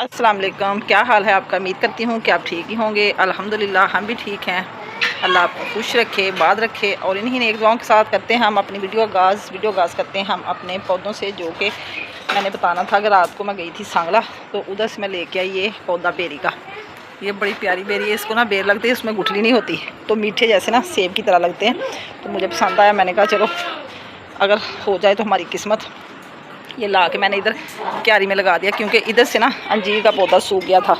अस्सलाम वालेकुम। क्या हाल है आपका? उम्मीद करती हूँ कि आप ठीक ही होंगे। अल्हम्दुलिल्लाह हम भी ठीक हैं। अल्लाह आपको खुश रखे, बाद रखे। और इन्हीं नेक दुआओं के साथ करते हैं हम अपनी वीडियो आगाज़ करते हैं हम अपने पौधों से, जो कि मैंने बताना था कि रात को मैं गई थी सांगला, तो उधर से मैं लेके आई ये पौधा बेरी का। ये बड़ी प्यारी बेरी है, इसको ना बेर लगती है, उसमें गुठली नहीं होती, तो मीठे जैसे ना सेब की तरह लगते हैं। तो मुझे पसंद आया, मैंने कहा चलो अगर हो जाए तो हमारी किस्मत। ये ला के मैंने इधर क्यारी में लगा दिया, क्योंकि इधर से ना अंजीर का पौधा सूख गया था,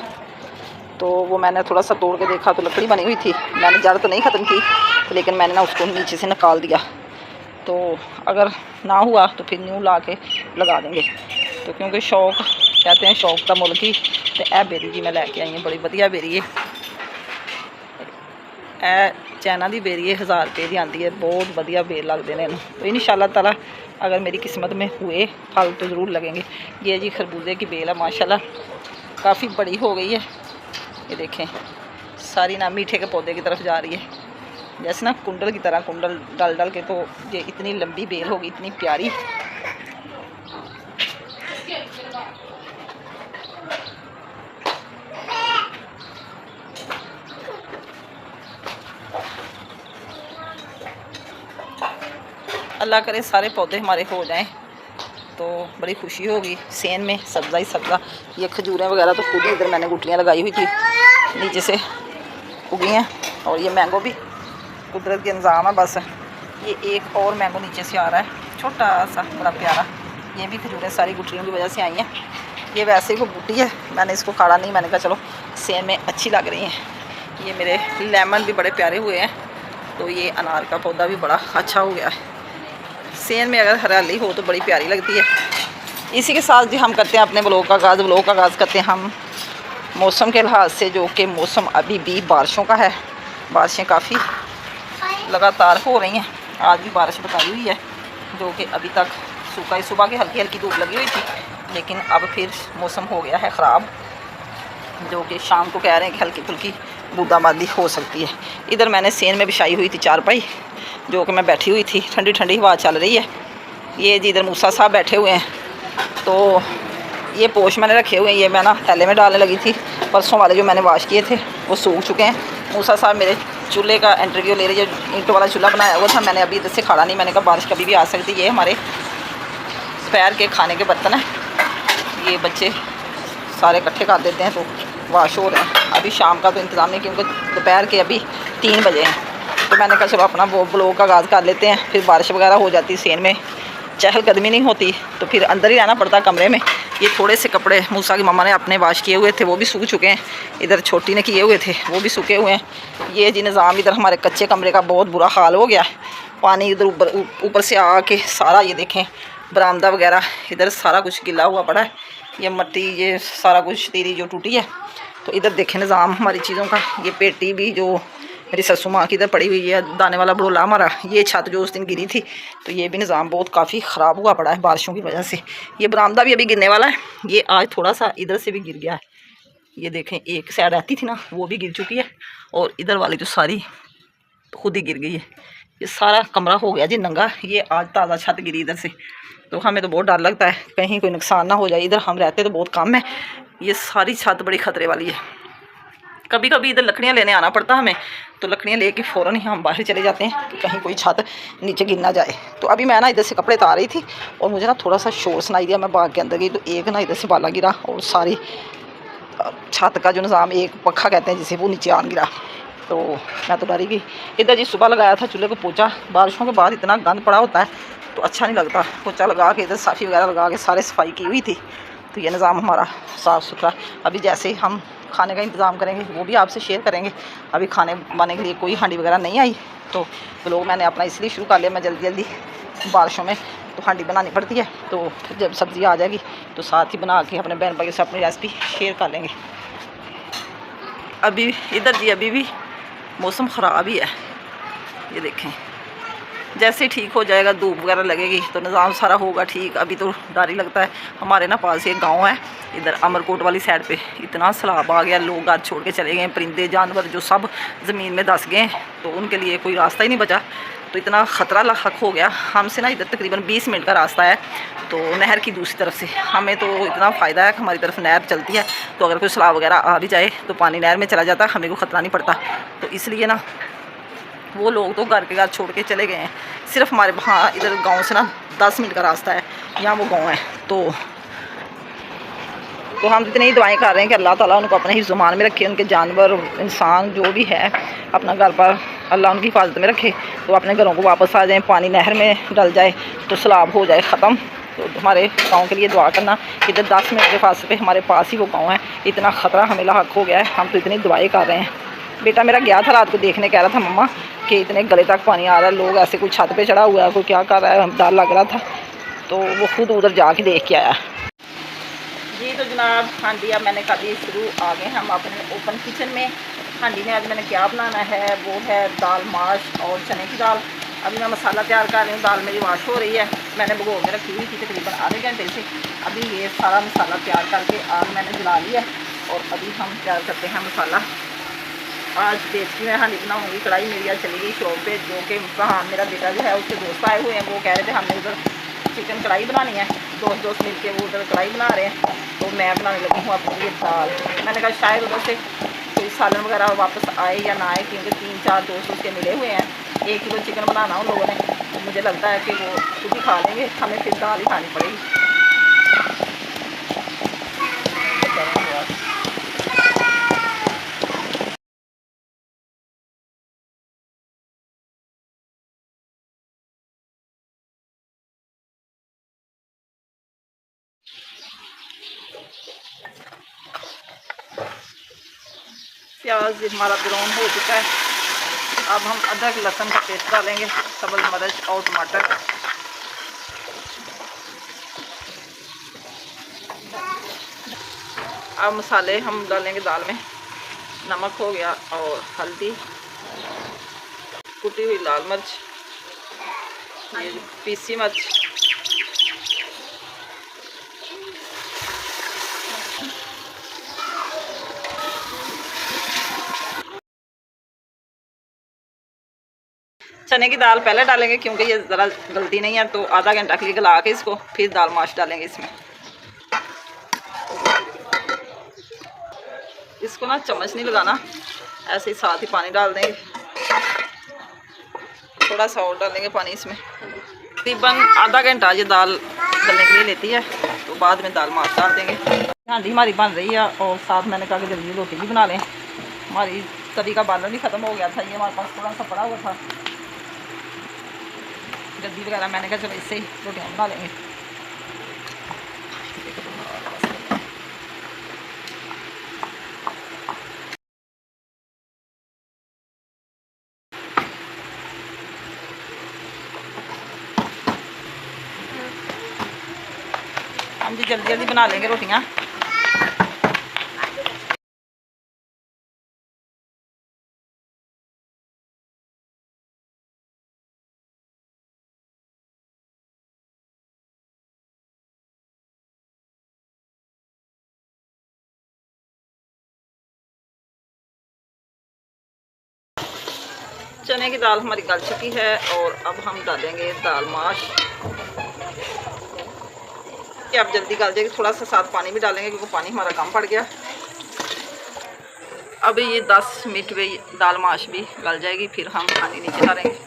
तो वो मैंने थोड़ा सा तोड़ के देखा तो लकड़ी बनी हुई थी। मैंने जड़ तो नहीं ख़त्म की, तो लेकिन मैंने ना उसको नीचे से निकाल दिया। तो अगर ना हुआ तो फिर न्यू ला के लगा देंगे। तो क्योंकि शौक कहते हैं शौक का मुल्क ही, तो ए बेरी जी मैं लैके आई हूँ, बड़ी वधिया बेरी है। चाइना की बेरी है, 1000 रुपये की आती है, बहुत वधिया बेर लगते हैं। तो इंशाअल्लाह ताला अगर मेरी किस्मत में हुए फल तो ज़रूर लगेंगे। ये जी खरबूजे की बेल है, माशाल्लाह काफ़ी बड़ी हो गई है। ये देखें सारी ना मीठे के पौधे की तरफ जा रही है, जैसे ना कुंडल की तरह, कुंडल डाल डाल के। तो ये इतनी लंबी बेल होगी, इतनी प्यारी। अल्लाह करे सारे पौधे हमारे हो जाएं तो बड़ी खुशी होगी। सेन में सब्ज़ा ही सब्ज़ा। ये खजूरें वगैरह तो खुद ही इधर मैंने गुठलियाँ लगाई हुई थी, नीचे से उगी हैं। और ये मैंगो भी कुदरत के निज़ाम है। बस ये एक और मैंगो नीचे से आ रहा है, छोटा सा बड़ा प्यारा। ये भी खजूरें सारी गुठलियों की वजह से आई हैं। ये वैसे ही वो बूटी है, मैंने इसको काढ़ा नहीं, मैंने कहा चलो सेन में अच्छी लग रही हैं। ये मेरे लेमन भी बड़े प्यारे हुए हैं, तो ये अनार का पौधा भी बड़ा अच्छा हो गया है। सेन में अगर हरियाली हो तो बड़ी प्यारी लगती है। इसी के साथ जी हम करते हैं अपने ब्लॉग का आगाज़ करते हैं हम मौसम के लिहाज से, जो कि मौसम अभी भी बारिशों का है। बारिशें काफ़ी लगातार हो रही हैं। आज भी बारिश बताई हुई है, जो कि अभी तक सूखा ही, सुबह की हल्की हल्की धूप लगी हुई थी, लेकिन अब फिर मौसम हो गया है ख़राब, जो कि शाम को कह रहे हैं कि हल्की फुल्की बूंदाबांदी हो सकती है। इधर मैंने सेन में बिछाई हुई थी चारपाई, जो कि मैं बैठी हुई थी, ठंडी ठंडी हवा चल रही है। ये जी इधर मूसा साहब बैठे हुए हैं, तो ये पोश मैंने रखे हुए हैं, ये मैं ना थैले में डालने लगी थी। परसों वाले जो मैंने वाश किए थे वो सूख चुके हैं। मूसा साहब मेरे चूल्हे का इंटरव्यू ले रही है, जो ईंटों वाला चूल्हा बनाया हुआ था, मैंने अभी इधर से खाड़ा नहीं, मैंने कहा बारिश कभी भी आ सकती है। ये हमारे दोपहर के खाने के बर्तन हैं, ये बच्चे सारे इकट्ठे कर देते हैं, तो वाश हो रहे हैं। अभी शाम का तो इंतज़ाम नहीं, क्योंकि दोपहर के अभी 3 बजे हैं। तो मैंने कहा चलो अपना वो ब्लॉग का आगाज़ कर लेते हैं। फिर बारिश वगैरह हो जाती, सेन में चहलकदमी नहीं होती, तो फिर अंदर ही रहना पड़ता कमरे में। ये थोड़े से कपड़े मूसा की मम्मा ने अपने वाश किए हुए थे, वो भी सूख चुके हैं। इधर छोटी ने किए हुए थे, वो भी सूखे हुए हैं। ये जी निज़ाम इधर हमारे कच्चे कमरे का बहुत बुरा हाल हो गया। पानी इधर ऊपर से आके सारा, ये देखें बरामदा वगैरह इधर सारा कुछ गिला हुआ पड़ा है। ये मिट्टी, ये सारा कुछ तीरी जो टूटी है। तो इधर देखें निज़ाम हमारी चीज़ों का। ये पेटी भी जो मेरी ससु माँ की इधर पड़ी हुई है, दाने वाला बड़ोला हमारा। ये छत जो उस दिन गिरी थी, तो ये भी निज़ाम बहुत काफ़ी ख़राब हुआ पड़ा है बारिशों की वजह से। ये बरामदा भी अभी गिरने वाला है। ये आज थोड़ा सा इधर से भी गिर गया है। ये देखें एक साइड रहती थी ना, वो भी गिर चुकी है, और इधर वाली तो सारी खुद ही गिर गई है। ये सारा कमरा हो गया जी नंगा। ये आज ताज़ा छत गिरी इधर से, तो हमें तो बहुत डर लगता है कहीं कोई नुकसान ना हो जाए। इधर हम रहते तो बहुत कम है, ये सारी छत बड़ी ख़तरे वाली है। कभी कभी इधर लकड़ियाँ लेने आना पड़ता हमें, तो लकड़ियाँ लेके फ़ौरन ही हम बाहर चले जाते हैं कि कहीं कोई छत नीचे गिर ना जाए। तो अभी मैं ना इधर से कपड़े उतार रही थी, और मुझे ना थोड़ा सा शोर सुनाई दिया। मैं बाग के अंदर गई, तो एक ना इधर से बाला गिरा, और सारी छत का जो निज़ाम, एक पक्खा कहते हैं जिसे, वो नीचे आन गिरा। तो मैं तो डरी गई। इधर जी सुबह लगाया था चूल्हे को पोछा। बारिशों के बाद इतना गंद पड़ा होता है तो अच्छा नहीं लगता। पोछा लगा के इधर साफ़ी वगैरह लगा के सारे सफाई की हुई थी। तो ये निज़ाम हमारा साफ़ सुथरा। अभी जैसे ही हम खाने का इंतज़ाम करेंगे वो भी आपसे शेयर करेंगे। अभी खाने बनाने के लिए कोई हांडी वगैरह नहीं आई, तो ब्लॉग मैंने अपना इसलिए शुरू कर लिया। मैं जल्दी जल्दी, बारिशों में तो हांडी बनानी पड़ती है, तो फिर जब सब्ज़ी आ जाएगी तो साथ ही बना के अपने बहन भाइयों से अपनी रेसिपी शेयर कर लेंगे। अभी इधर जी अभी भी मौसम ख़राब ही है। ये देखें जैसे ठीक हो जाएगा, धूप वगैरह लगेगी तो निज़ाम सारा होगा ठीक। अभी तो डर ही लगता है। हमारे ना पास एक गांव है, इधर अमरकोट वाली साइड पे इतना सैलाब आ गया, लोग आज छोड़ के चले गए, परिंदे जानवर जो सब ज़मीन में धंस गए, तो उनके लिए कोई रास्ता ही नहीं बचा। तो इतना ख़तरा लाक हो गया हमसे ना। इधर तकरीबन 20 मिनट का रास्ता है, तो नहर की दूसरी तरफ से हमें तो इतना फ़ायदा है कि हमारी तरफ नहर चलती है, तो अगर कोई सैलाब वगैरह आ भी जाए तो पानी नहर में चला जाता है, हमें कोई ख़तरा नहीं पड़ता। तो इसलिए ना वो लोग तो घर के घर छोड़ के चले गए हैं। सिर्फ हमारे वहाँ इधर गाँव से ना 10 मिनट का रास्ता है, यहाँ वो गाँव है। तो हम इतनी ही दुआएं कर रहे हैं कि अल्लाह ताला उनको अपने हिफ्ज़-ओ-मान में रखे, उनके जानवर इंसान जो भी है अपना घर पर अल्लाह उनकी हिफाजत में रखे, तो अपने घरों को वापस आ जाएं, पानी नहर में डल जाए तो सैलाब हो जाए ख़त्म। तो हमारे गांव के लिए दुआ करना। इधर 10 मिनट के फासले पे हमारे पास ही वो गांव है, इतना ख़तरा हमें लाक हो गया है, हम तो इतनी दुआएं कर रहे हैं। बेटा मेरा गया था रात को देखने, कह रहा था मम्मा कि इतने गले तक पानी आ रहा है, लोग ऐसे कोई छत पर चढ़ा हुआ है, कोई क्या कर रहा है, डर लग रहा था। तो वो खुद उधर जाके देख के आया जी। तो जनाब हांडी अब मैंने कर दी शुरू, आ गए हम अपने ओपन किचन में। हांडी में आज मैंने क्या बनाना है, वो है दाल माश और चने की दाल। अभी मैं मसाला तैयार कर रही हूँ, दाल मेरी वाश हो रही है, मैंने भगो के रखी हुई थी तकरीबन आधे घंटे से। अभी ये सारा मसाला तैयार करके आग मैंने जला लिया और अभी हम तैयार करते हैं मसाला। आज देखती मैं हांडी बनाऊँगी। कढ़ाई मेरी आज चली गई शॉप पे, जो कि हाँ मेरा बेटा जो है उसके दोस्त आए हुए हैं, वो कह रहे थे हमने उधर चिकन कढ़ाई बनानी है, दोस्त मिल के वो उधर कढ़ाई बना रहे हैं, तो मैं बनाने लगी हूँ अपने लिए दाल। मैंने कहा शायद उधर से कोई सालन वगैरह वापस आए या ना आए, क्योंकि 3-4 दोस्त उसके मिले हुए हैं। 1 किलो चिकन बनाना उन लोगों ने, तो मुझे लगता है कि वो खुद ही खा लेंगे, हमें फिर दाल ही खानी पड़ेगी। प्याज हमारा ब्राउन हो चुका है, अब हम अदरक लहसुन का पेस्ट डालेंगे, सब्ज़ मिर्च और टमाटर। अब मसाले हम डालेंगे दाल में, नमक हो गया और हल्दी, कुटी हुई लाल मिर्च, ये पीसी मिर्च, चने की दाल पहले डालेंगे क्योंकि ये ज़रा गलती नहीं है, तो आधा घंटा के लिए गला के इसको फिर दाल माश डालेंगे इसमें। इसको ना चम्मच नहीं लगाना, ऐसे ही साथ ही पानी डाल देंगे, थोड़ा सा और डालेंगे पानी इसमें। तकरीबन आधा घंटा ये दाल गलने के लिए लेती है, तो बाद में दाल माश डाल देंगे। हांडी हमारी बन रही है और साथ मैंने कहा कि जल्दी रोटी भी बना लें। हमारी तरी का बालन भी ख़त्म हो गया था, ये हमारे पास थोड़ा सा पड़ा हुआ था गद्दी वगैरह, मैंने कहा चलो इससे ही रोटियाँ बना लेंगे। हम जी जल्दी जल्दी बना लेंगे रोटियाँ। चने की दाल हमारी गल चुकी है और अब हम डालेंगे दाल माश। कि अब जल्दी गल जाएगी, थोड़ा सा साथ पानी भी डालेंगे क्योंकि पानी हमारा कम पड़ गया। अब ये 10 मिनट में दाल माश भी गल जाएगी, फिर हम पानी नीचे डालेंगे।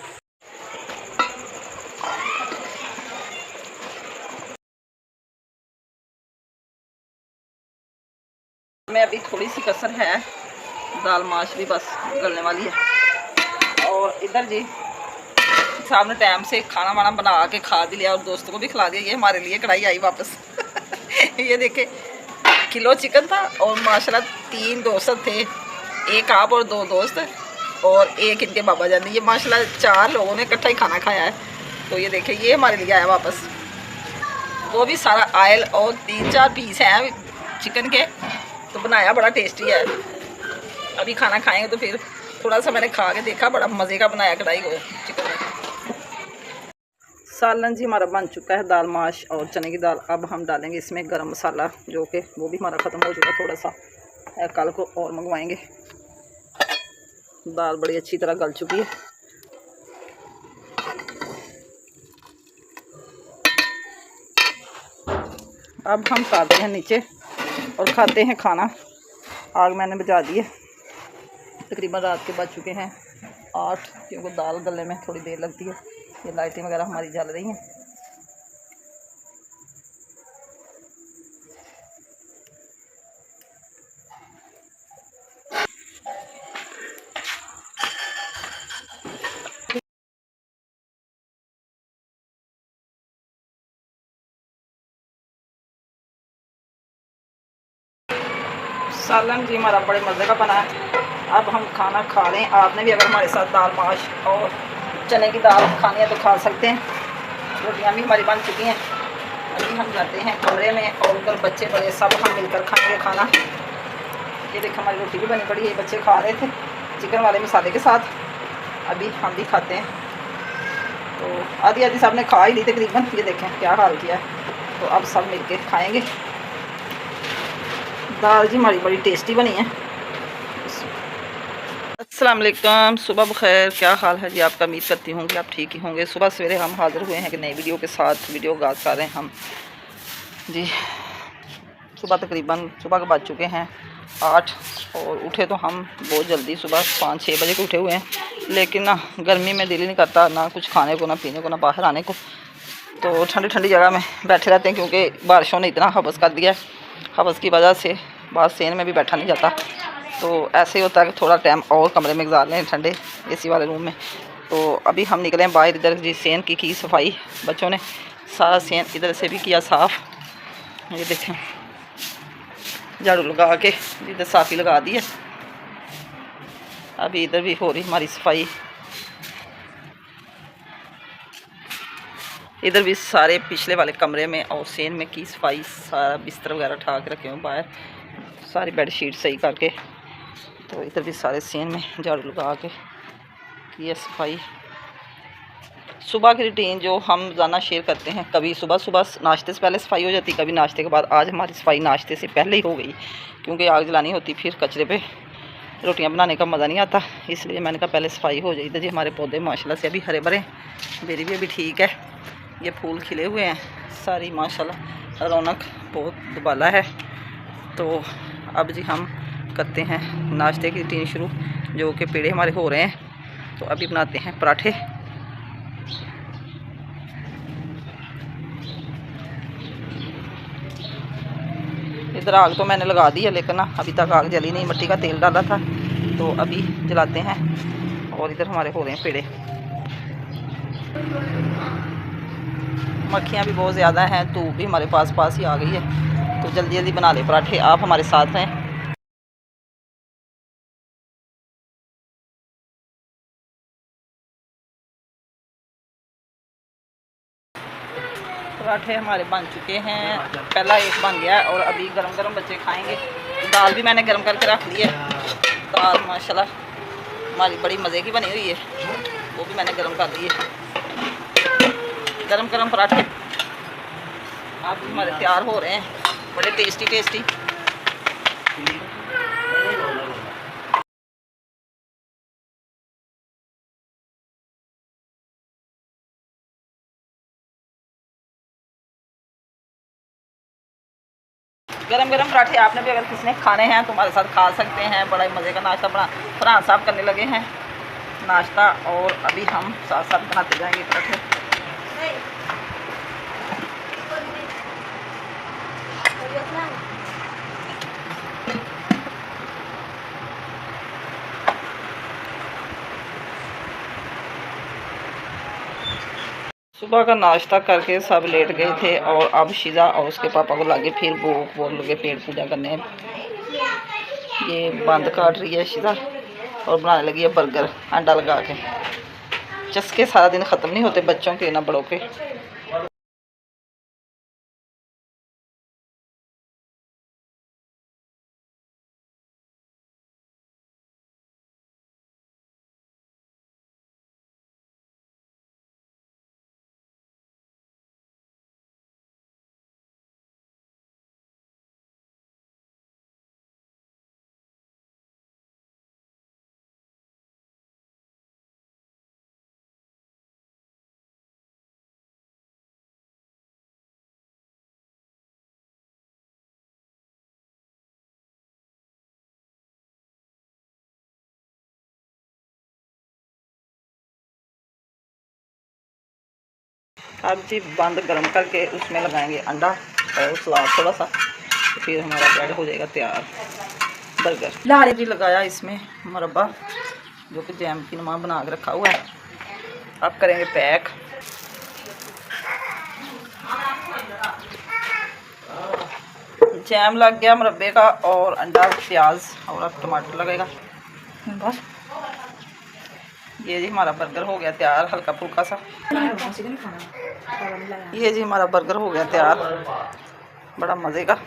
में अभी थोड़ी सी कसर है, दाल माश भी बस गलने वाली है। और इधर जी साहब ने टाइम से खाना वाना बना के खा भी लिया और दोस्तों को भी खिला दिया। ये हमारे लिए कढ़ाई आई वापस ये देखे किलो चिकन था और माशाल्लाह 3 दोस्त थे, एक आप और 2 दोस्त और एक इनके बाबा जान। ये माशाल्लाह 4 लोगों ने इकट्ठा ही खाना खाया है। तो ये देखे ये हमारे लिए आया वापस, वो भी सारा आयल और 3-4 पीस हैं चिकन के, तो बनाया बड़ा टेस्टी है। अभी खाना खाएंगे तो फिर थोड़ा सा मैंने खा के देखा, बड़ा मज़े का बनाया कढ़ाई को चिकन में। सालन जी हमारा बन चुका है, दाल माश और चने की दाल। अब हम डालेंगे इसमें गरम मसाला, जो कि वो भी हमारा ख़त्म हो चुका है, थोड़ा सा कल को और मंगवाएंगे। दाल बड़ी अच्छी तरह गल चुकी है। अब हम खाते हैं नीचे और खाते हैं खाना। आग मैंने बुझा दी है। तकरीबन रात के बज चुके हैं 8, क्योंकि दाल गलने में थोड़ी देर लगती है। ये लाइटें वगैरह हमारी जल रही हैं। सालन जी हमारा बड़े मज़े का बना है। अब हम खाना खा रहे हैं। आपने भी अगर हमारे साथ दाल माश और चने की दाल खानी है तो खा सकते हैं। रोटियां भी हमारी बन चुकी हैं। अभी हम जाते हैं कमरे में और उधर बच्चे बड़े सब हम मिलकर खाएंगे खाना। ये देखो हमारी रोटी भी बनी पड़ी है। बच्चे खा रहे थे चिकन वाले मसाले के साथ। अभी हम भी खाते हैं। तो आधी आधी सब ने खा ही ली तकरीबन। ये देखें क्या हाल किया है। तो अब सब मिल के खाएँगे। दाल जी हमारी बड़ी टेस्टी बनी है। अस्सलाम वालेकुम, सुबह बखैर। क्या हाल है जी आपका? उम्मीद करती हूँ कि आप ठीक ही होंगे। सुबह सवेरे हम हाज़िर हुए हैं कि नई वीडियो के साथ। वीडियो आगाज़ कर रहे हैं हम जी। सुबह तकरीबन सुबह के बज चुके हैं 8 और उठे तो हम बहुत जल्दी सुबह 5-6 बजे के उठे हुए हैं। लेकिन ना गर्मी में दिल ही नहीं करता ना कुछ खाने को, ना पीने को, ना बाहर आने को। तो ठंडी ठंडी जगह में बैठे रहते हैं, क्योंकि बारिशों ने इतना हवस कर दिया है। हवस की वजह से बाहर सेन में भी बैठा नहीं जाता। तो ऐसे ही होता है कि थोड़ा टाइम और कमरे में गुजार लें ठंडे एसी वाले रूम में। तो अभी हम निकले हैं बाहर। इधर जी सेन की सफाई बच्चों ने सारा सेन इधर से भी किया साफ़। ये देखें झाड़ू लगा के इधर साफ़ी लगा दी है। अभी इधर भी हो रही हमारी सफाई। इधर भी सारे पिछले वाले कमरे में और सेन में की सफाई। सारा बिस्तर वगैरह उठा के रखे हुए बाहर, सारी बेडशीट सही करके। तो इधर भी सारे सेन में झाड़ू लगा के की सफाई। सुबह की रूटीन जो हम रोज़ाना शेयर करते हैं, कभी सुबह सुबह नाश्ते से पहले सफाई हो जाती, कभी नाश्ते के बाद। आज हमारी सफाई नाश्ते से पहले ही हो गई, क्योंकि आग जलानी होती, फिर कचरे पे रोटियां बनाने का मज़ा नहीं आता। इसलिए मैंने कहा पहले सफाई हो जाए। इधर जी हमारे पौधे माशाल्लाह से अभी हरे भरे। मेरी भी अभी ठीक है। ये फूल खिले हुए हैं सारी माशाल्लाह, रौनक बहुत दुबाला है। तो अब जी हम करते हैं नाश्ते की रूटीन शुरू, जो कि पेड़े हमारे हो रहे हैं। तो अभी बनाते हैं पराठे। इधर आग तो मैंने लगा दी है, लेकिन ना अभी तक आग जली नहीं। मिट्टी का तेल डाला था, तो अभी जलाते हैं। और इधर हमारे हो रहे हैं पेड़े। मक्खियाँ भी बहुत ज़्यादा हैं, धूप भी हमारे पास ही आ गई है। तो जल्दी जल्दी बना ले पराठे। आप हमारे साथ रहें। पराठे हमारे बन चुके हैं। पहला एक बन गया और अभी गरम गरम बच्चे खाएंगे। दाल भी मैंने गरम करके रख ली है। दाल माशाल्लाह हमारी बड़ी मज़े की बनी हुई है, वो भी मैंने गरम कर दी है। गरम गरम पराठे अब हमारे तैयार हो रहे हैं, बड़े टेस्टी टेस्टी। गरम गरम पराठे आपने भी अगर किसी ने खाने हैं तो हमारे साथ खा सकते हैं। बड़ा ही मज़े का नाश्ता बना। फरहान साहब करने लगे हैं नाश्ता और अभी हम साथ साथ बनाते जाएंगे पराठे। सुबह का नाश्ता करके सब लेट गए थे और अब शिजा और उसके पापा को लगे फिर भूख वो लगे पेट पूजा करने। ये बंद काट रही है शिजा और बनाने लगी है बर्गर अंडा लगा के। चस्के सारा दिन ख़त्म नहीं होते बच्चों के ना बड़ों के। सब्जी बंद गर्म करके उसमें लगाएंगे अंडा और सलाद थोड़ा सा, तो फिर हमारा ब्रेड हो जाएगा तैयार। बर्गर लाड़े भी लगाया इसमें मुरब्बा जो कि जैम की नुमा बना के रखा हुआ है। अब करेंगे पैक। जैम लग गया मुरब्बे का और अंडा प्याज और अब टमाटर लगेगा बस। ये जी हमारा बर्गर हो गया तैयार, हल्का फुल्का सा। ये जी हमारा बर्गर हो गया तैयार, बड़ा मज़े का।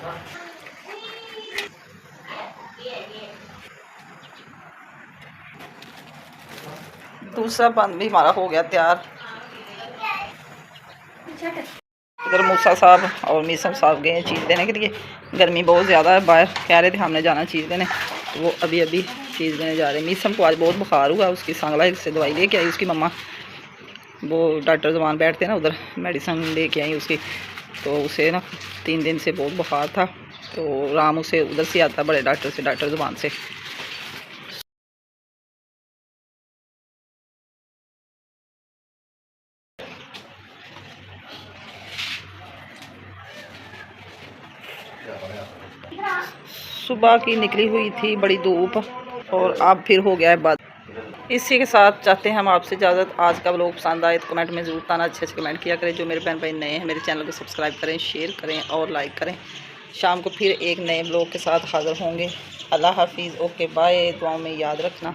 दूसरा बंद भी हमारा हो गया तैयार। इधर मूसा साहब और मीसम साहब गए चीज़ देने के लिए। गर्मी बहुत ज़्यादा है, बाहर कह रहे थे हमने जाना चीज़ देने, तो वो अभी अभी चीज़ देने जा रहे हैं। मीसम को आज बहुत बुखार हुआ, उसकी सांगला से दवाई लेके आई उसकी मम्मा, वो डॉक्टर ज़बान बैठते हैं ना उधर, मेडिसिन लेके आई उसकी। तो उसे ना 3 दिन से बहुत बुखार था, तो राम उसे उधर से आता बड़े डॉक्टर से, डॉक्टर ज़बान से। सुबह की निकली हुई थी बड़ी धूप और अब फिर हो गया है बाद। इसी के साथ चाहते हैं हम आपसे इजाज़त। आज का व्लॉग पसंद आए तो कमेंट में ज़रूर बताना, अच्छे अच्छे कमेंट किया करें। जो मेरे बहन भाई नए हैं मेरे चैनल को सब्सक्राइब करें, शेयर करें और लाइक करें। शाम को फिर एक नए व्लॉग के साथ हाज़िर होंगे। अल्लाह हाफिज़, ओके बाय, दुआओं में याद रखना।